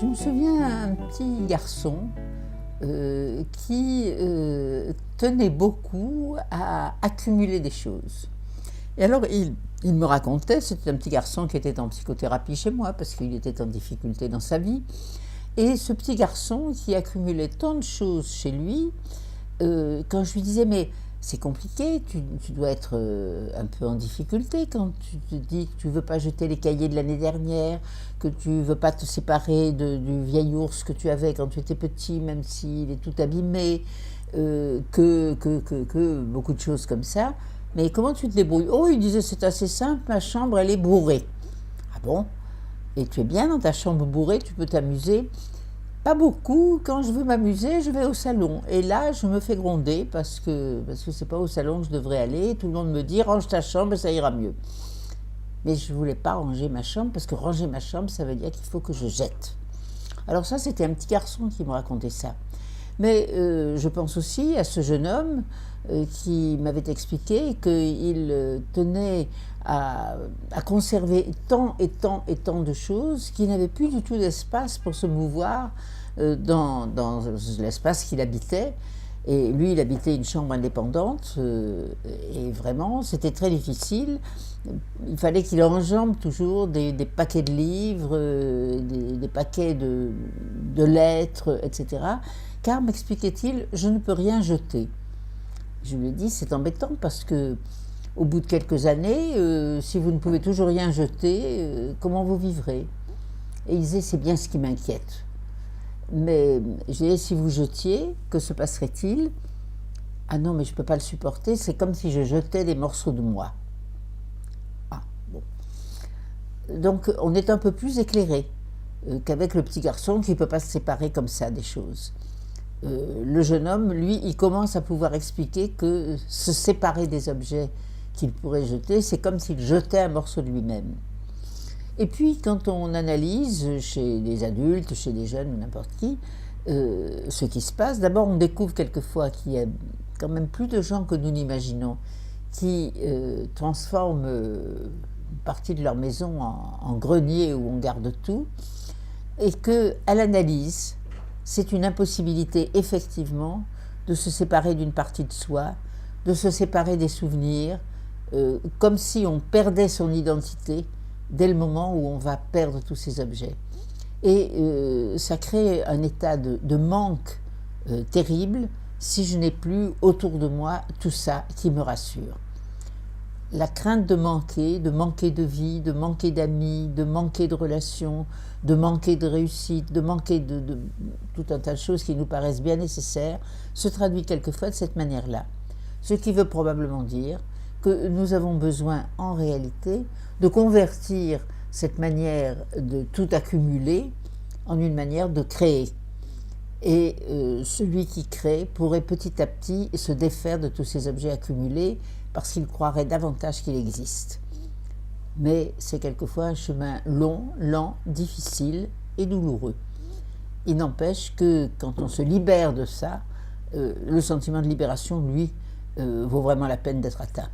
Je me souviens d'un petit garçon qui tenait beaucoup à accumuler des choses. Et alors il me racontait, c'était un petit garçon qui était en psychothérapie chez moi parce qu'il était en difficulté dans sa vie. Et ce petit garçon qui accumulait tant de choses chez lui, quand je lui disais mais c'est compliqué, tu dois être un peu en difficulté quand tu te dis que tu ne veux pas jeter les cahiers de l'année dernière, que tu ne veux pas te séparer du vieil ours que tu avais quand tu étais petit, même s'il est tout abîmé, que beaucoup de choses comme ça. Mais comment tu te débrouilles? Oh, il disait c'est assez simple, ma chambre elle est bourrée. Ah bon? Et tu es bien dans ta chambre bourrée, tu peux t'amuser? Pas beaucoup. Quand je veux m'amuser, je vais au salon. Et là, je me fais gronder parce que c'est pas au salon que je devrais aller. Tout le monde me dit range ta chambre et ça ira mieux. Mais je voulais pas ranger ma chambre parce que ranger ma chambre, ça veut dire qu'il faut que je jette. Alors ça, c'était un petit garçon qui me racontait ça. Mais je pense aussi à ce jeune homme qui m'avait expliqué qu'il tenait à conserver tant et tant et tant de choses qu'il n'avait plus du tout d'espace pour se mouvoir dans l'espace qu'il habitait. Et lui, il habitait une chambre indépendante et vraiment, c'était très difficile. Il fallait qu'il enjambe toujours des paquets de livres, des paquets de lettres, etc. Car, m'expliquait-il, je ne peux rien jeter. Je lui ai dit, c'est embêtant parce que au bout de quelques années, si vous ne pouvez toujours rien jeter, comment vous vivrez? Et il disait, c'est bien ce qui m'inquiète. Mais j'ai dit, si vous jetiez, que se passerait-il? Ah non, mais je ne peux pas le supporter, c'est comme si je jetais des morceaux de moi. Ah, bon. Donc on est un peu plus éclairé qu'avec le petit garçon qui ne peut pas se séparer comme ça des choses. Le jeune homme, lui, il commence à pouvoir expliquer que se séparer des objets qu'il pourrait jeter, c'est comme s'il jetait un morceau de lui-même. Et puis, quand on analyse chez des adultes, chez des jeunes ou n'importe qui, ce qui se passe, d'abord on découvre quelquefois qu'il y a quand même plus de gens que nous n'imaginons qui transforment une partie de leur maison en grenier où on garde tout, et qu'à l'analyse, c'est une impossibilité effectivement de se séparer d'une partie de soi, de se séparer des souvenirs, comme si on perdait son identité dès le moment où on va perdre tous ces objets. Et ça crée un état de manque terrible si je n'ai plus autour de moi tout ça qui me rassure. La crainte de manquer de vie, de manquer d'amis, de manquer de relations, de manquer de réussite, de manquer de tout un tas de choses qui nous paraissent bien nécessaires, se traduit quelquefois de cette manière-là. Ce qui veut probablement dire que nous avons besoin en réalité de convertir cette manière de tout accumuler en une manière de créer. Et celui qui crée pourrait petit à petit se défaire de tous ces objets accumulés parce qu'il croirait davantage qu'il existe. Mais c'est quelquefois un chemin long, lent, difficile et douloureux. Il n'empêche que quand on se libère de ça, le sentiment de libération, lui, vaut vraiment la peine d'être atteint.